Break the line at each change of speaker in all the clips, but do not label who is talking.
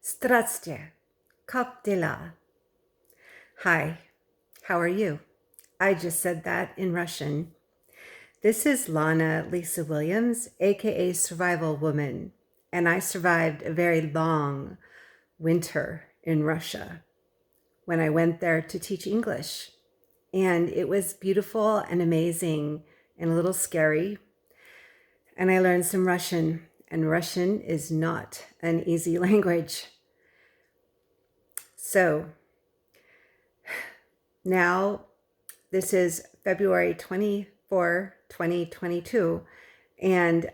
Здравствуйте. Как дела? Hi, how are you? I just said that in Russian. This is Lana Lisa Williams, aka Survival Woman, and I survived a very long winter in Russia when I went there to teach English. And it was beautiful and amazing and a little scary. And I learned some Russian, and Russian is not an easy language. So now this is February 24, 2022, and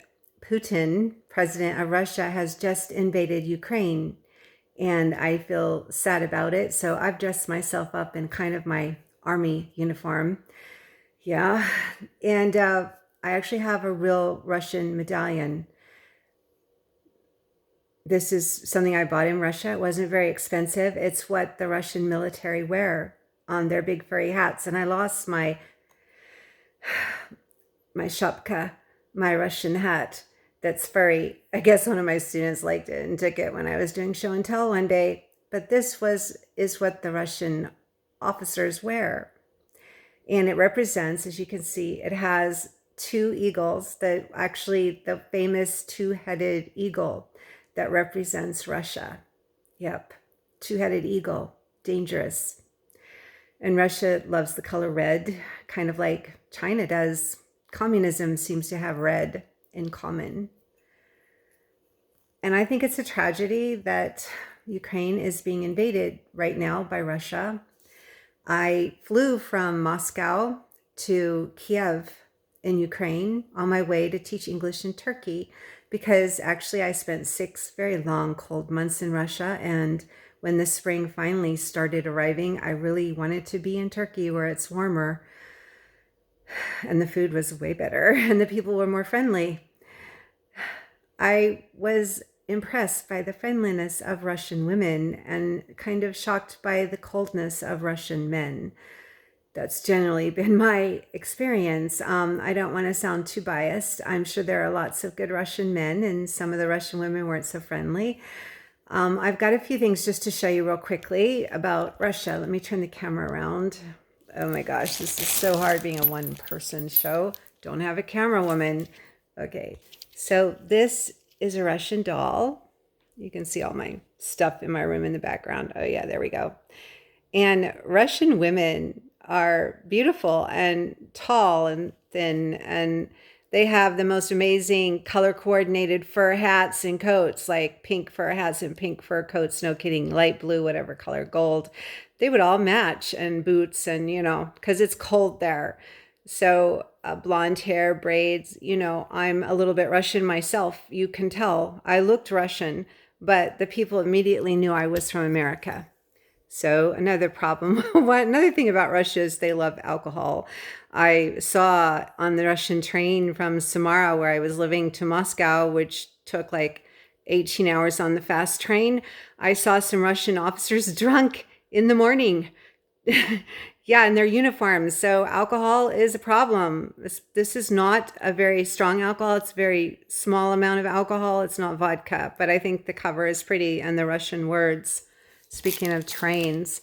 Putin, president of Russia, has just invaded Ukraine, and I feel sad about it. So I've dressed myself up in kind of my army uniform. Yeah, and I actually have a real Russian medallion. This is something I bought in Russia. It wasn't very expensive. It's what the Russian military wear on their big furry hats. And I lost my shapka, my Russian hat that's furry. I guess one of my students liked it and took it when I was doing show and tell one day. But this is what the Russian officers wear. And it represents, as you can see, it has two eagles, the famous two-headed eagle that represents Russia. Yep, two-headed eagle, dangerous. And Russia loves the color red, kind of like China does. Communism seems to have red in common. And I think it's a tragedy that Ukraine is being invaded right now by Russia. I flew from Moscow to Kiev in Ukraine on my way to teach English in Turkey, because actually I spent 6 very long cold months in Russia, and when the spring finally started arriving, I really wanted to be in Turkey where it's warmer and the food was way better and the people were more friendly. I was impressed by the friendliness of Russian women and kind of shocked by the coldness of Russian men. That's generally been my experience. I don't want to sound too biased. I'm sure there are lots of good Russian men, and some of the Russian women weren't so friendly. I've got a few things just to show you real quickly about Russia. Let me turn the camera around. Oh my gosh, this is so hard being a one-person show. Don't have a camera woman. Okay, so this is a Russian doll. You can see all my stuff in my room in the background. Oh yeah, there we go. And Russian women are beautiful and tall and thin, and they have the most amazing color coordinated fur hats and coats, like pink fur hats and pink fur coats, no kidding, light blue, whatever color, gold. They would all match, and boots, and because it's cold there. So blonde hair, braids, I'm a little bit Russian myself. You can tell I looked Russian, but the people immediately knew I was from America. So another problem, another thing about Russia is they love alcohol. I saw on the Russian train from Samara, where I was living, to Moscow, which took like 18 hours on the fast train, I saw some Russian officers drunk in the morning. Yeah, in their uniforms. So alcohol is a problem. This is not a very strong alcohol. It's a very small amount of alcohol. It's not vodka, but I think the cover is pretty and the Russian words. Speaking of trains,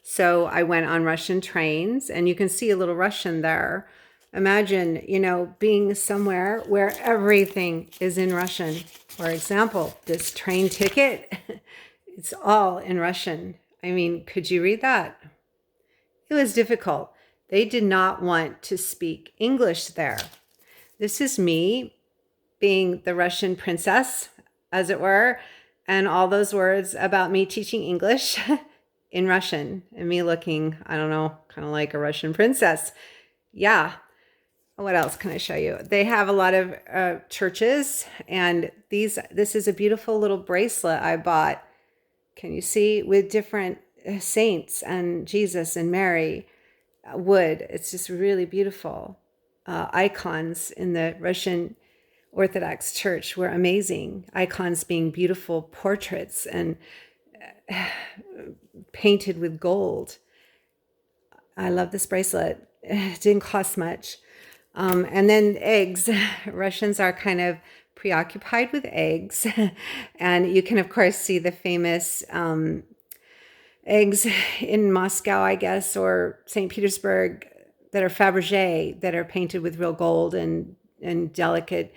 so I went on Russian trains, and you can see a little Russian there. Imagine, being somewhere where everything is in Russian. For example, this train ticket, it's all in Russian. I mean, could you read that? It was difficult. They did not want to speak English there. This is me being the Russian princess, as it were, and all those words about me teaching English in Russian, and me looking, I don't know, kind of like a Russian princess. Yeah. What else can I show you? They have a lot of churches, and this is a beautiful little bracelet I bought. Can you see? With different saints and Jesus and Mary, wood. It's just really beautiful. Icons in the Russian Orthodox Church were amazing. Icons being beautiful portraits and painted with gold. I love this bracelet. It didn't cost much. And then eggs. Russians are kind of preoccupied with eggs. And you can, of course, see the famous eggs in Moscow, I guess, or St. Petersburg that are Fabergé, that are painted with real gold and delicate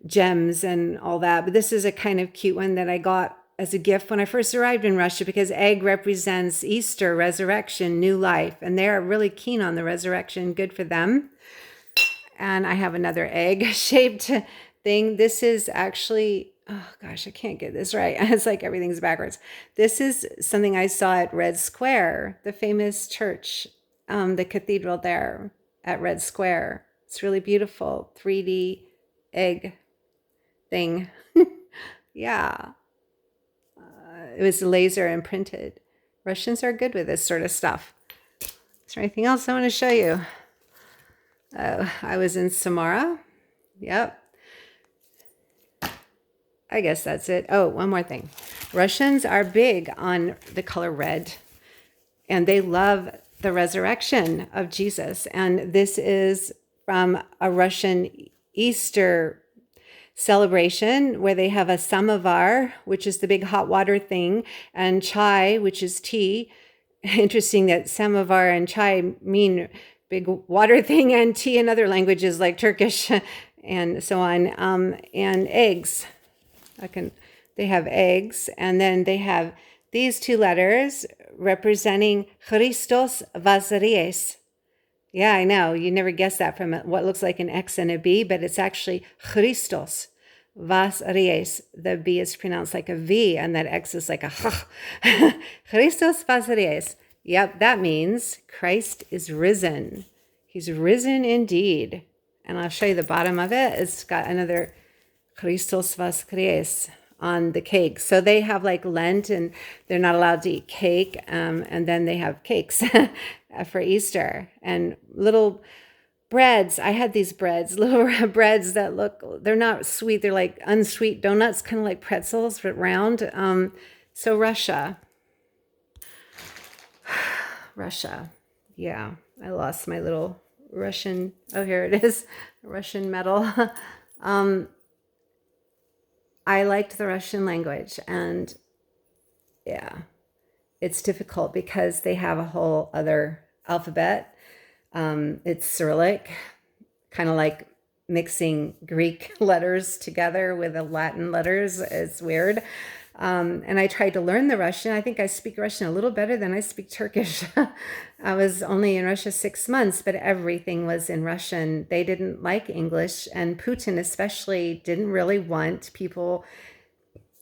gems and all that. But this is a kind of cute one that I got as a gift when I first arrived in Russia, because egg represents Easter, resurrection, new life. And they are really keen on the resurrection. Good for them. And I have another egg shaped thing. This is actually, oh gosh, I can't get this right. It's like everything's backwards. This is something I saw at Red Square, the famous church, the cathedral there at Red Square. It's really beautiful, 3D egg thing. Yeah. It was laser imprinted. Russians are good with this sort of stuff. Is there anything else I want to show you? I was in Samara. Yep. I guess that's it. Oh, one more thing. Russians are big on the color red, and they love the resurrection of Jesus. And this is from a Russian Easter celebration where they have a samovar, which is the big hot water thing, and chai, which is tea. Interesting that samovar and chai mean big water thing, and tea in other languages like Turkish and so on, and eggs. They have eggs, and then they have these two letters representing Christos Vazaries. Yeah, I know. You never guess that from what looks like an X and a B, but it's actually Christos Vazaries. The B is pronounced like a V, and that X is like a H. Christos Vazaries. Yep, that means Christ is risen. He's risen indeed. And I'll show you the bottom of it. It's got another Christos Vazaries on the cake. So they have like Lent, and they're not allowed to eat cake. And then they have cakes for Easter, and little breads. I had these breads, little breads that they're not sweet. They're like unsweet donuts, kind of like pretzels, but round. So Russia. Yeah, I lost my little Russian. Oh, here it is. Russian medal. I liked the Russian language, and yeah, it's difficult because they have a whole other alphabet. It's Cyrillic, kind of like mixing Greek letters together with the Latin letters. It's weird. And I tried to learn the Russian. I think I speak Russian a little better than I speak Turkish. I was only in Russia 6 months, but everything was in Russian. They didn't like English, and Putin especially didn't really want people,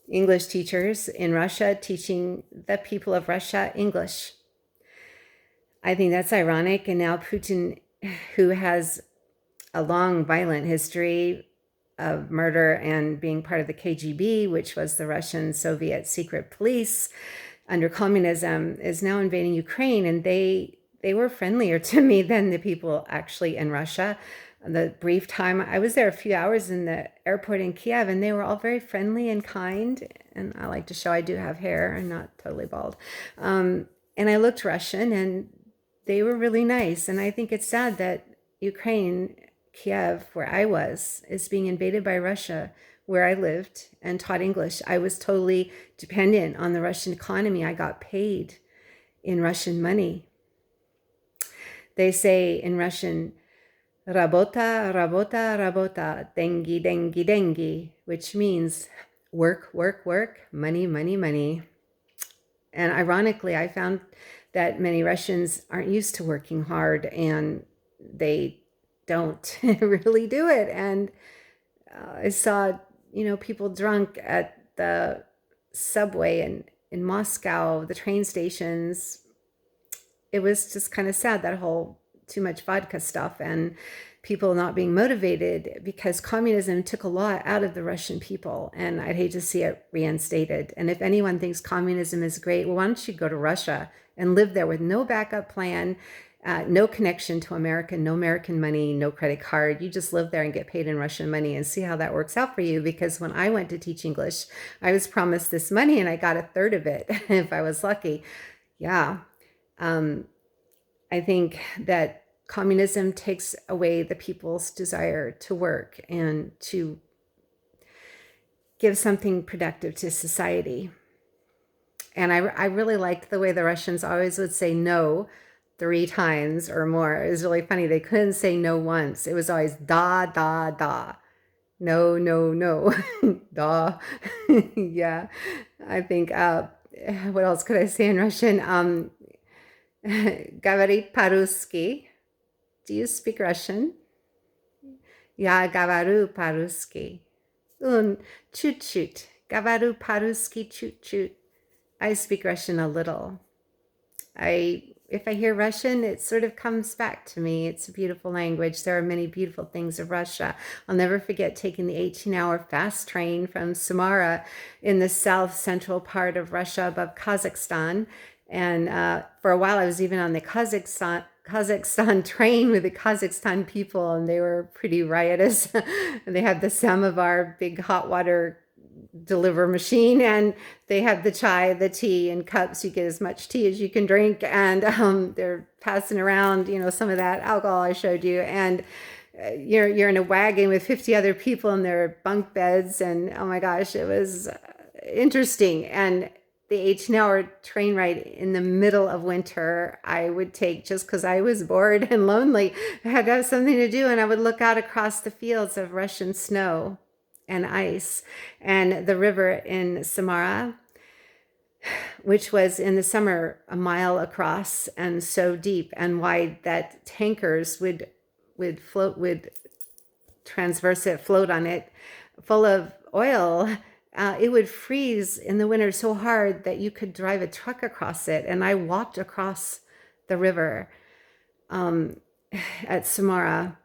English teachers in Russia, teaching the people of Russia English. I think that's ironic. And now Putin, who has a long violent history of murder and being part of the KGB, which was the Russian Soviet secret police under communism, is now invading Ukraine. And they were friendlier to me than the people actually in Russia. The brief time I was there, a few hours in the airport in Kiev, and they were all very friendly and kind. And I like to show I do have hair. I'm not totally bald. And I looked Russian, and they were really nice. And I think it's sad that Ukraine, Kiev, where I was, is being invaded by Russia, where I lived and taught English. I was totally dependent on the Russian economy. I got paid in Russian money. They say in Russian, rabota, rabota, rabota, dengi, dengi, dengi, which means work, work, work, money, money, money. And ironically, I found that many Russians aren't used to working hard, and they don't really do it. And I saw, people drunk at the subway and in Moscow, the train stations. It was just kind of sad, that whole too much vodka stuff, and people not being motivated, because communism took a lot out of the Russian people, and I'd hate to see it reinstated. And if anyone thinks communism is great, well, why don't you go to Russia and live there with no backup plan, no connection to America, no American money, no credit card. You just live there and get paid in Russian money, and see how that works out for you. Because when I went to teach English, I was promised this money, and I got a third of it if I was lucky. Yeah. I think that communism takes away the people's desire to work and to give something productive to society. And I really liked the way the Russians always would say no 3 times or more. It was really funny. They couldn't say no once. It was always da, da, da. No, no, no. Da. Yeah. I think, what else could I say in Russian? Говорить по-русски. Do you speak Russian? Я говорю по-русски. Чуть-чуть. Говорю по-русски чуть-чуть. I speak Russian a little. If I hear Russian, it sort of comes back to me. It's a beautiful language. There are many beautiful things of Russia. I'll never forget taking the 18-hour fast train from Samara in the south central part of Russia above Kazakhstan. And for a while, I was even on the Kazakhstan train with the Kazakhstan people, and they were pretty riotous. And they had the samovar, big hot water deliver machine, and they have the chai, the tea in cups. You get as much tea as you can drink, and they're passing around, some of that alcohol I showed you, and you're in a wagon with 50 other people in their bunk beds, and oh my gosh, it was interesting. And the 18-hour train ride in the middle of winter, I would take just because I was bored and lonely. I had to have something to do, and I would look out across the fields of Russian snow and ice, and the river in Samara, which was in the summer a mile across and so deep and wide that tankers would transverse it, float on it, full of oil. It would freeze in the winter so hard that you could drive a truck across it. And I walked across the river at Samara,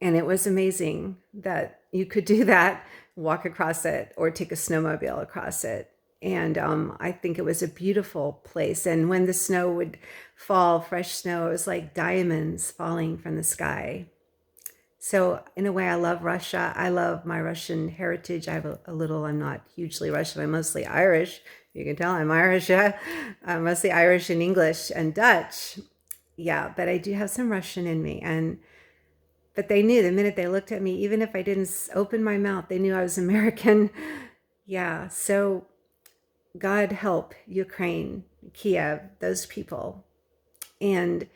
and it was amazing that you could do that, walk across it, or take a snowmobile across it. And I think it was a beautiful place. And when the snow would fall, fresh snow, it was like diamonds falling from the sky. So in a way, I love Russia. I love my Russian heritage. I have a little, I'm not hugely Russian. I'm mostly Irish. You can tell I'm Irish. Yeah? I'm mostly Irish and English and Dutch. Yeah, but I do have some Russian in me. But they knew the minute they looked at me, even if I didn't open my mouth, they knew I was American. Yeah, so God help Ukraine, Kiev, those people. And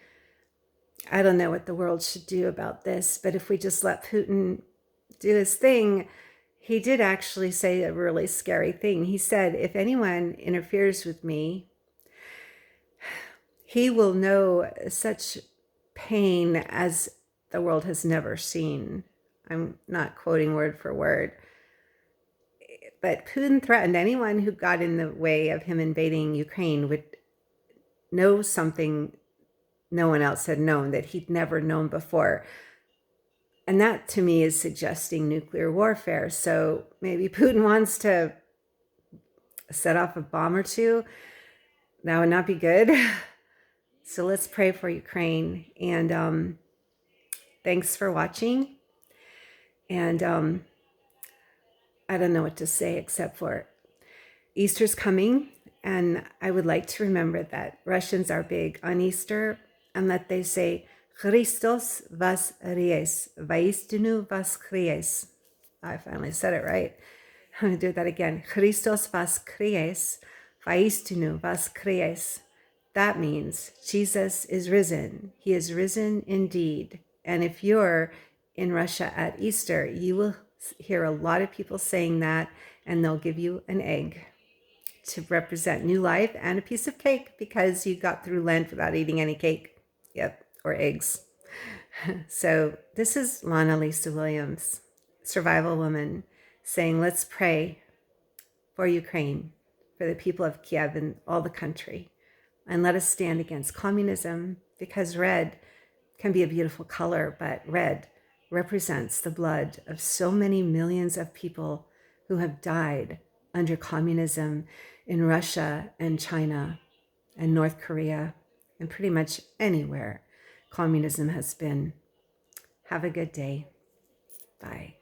I don't know what the world should do about this, but if we just let Putin do his thing, he did actually say a really scary thing. He said, if anyone interferes with me, he will know such pain as the world has never seen. I'm not quoting word for word. But Putin threatened anyone who got in the way of him invading Ukraine would know something no one else had known, that he'd never known before. And that to me is suggesting nuclear warfare. So maybe Putin wants to set off a bomb or two. That would not be good. So let's pray for Ukraine. And thanks for watching. And I don't know what to say except for Easter's coming. And I would like to remember that Russians are big on Easter, and that they say, Christos vasries, vaistinu vaskries. I finally said it right. I'm going to do that again. Christos vaskries, vaistinu vaskries. That means Jesus is risen. He is risen indeed. And if you're in Russia at Easter, you will hear a lot of people saying that, and they'll give you an egg to represent new life and a piece of cake because you got through Lent without eating any cake. Yep, or eggs. So this is Lana Lisa Williams, survival woman, saying, let's pray for Ukraine, for the people of Kiev and all the country. And let us stand against communism, because red can be a beautiful color, but red represents the blood of so many millions of people who have died under communism in Russia and China and North Korea and pretty much anywhere communism has been. Have a good day. Bye.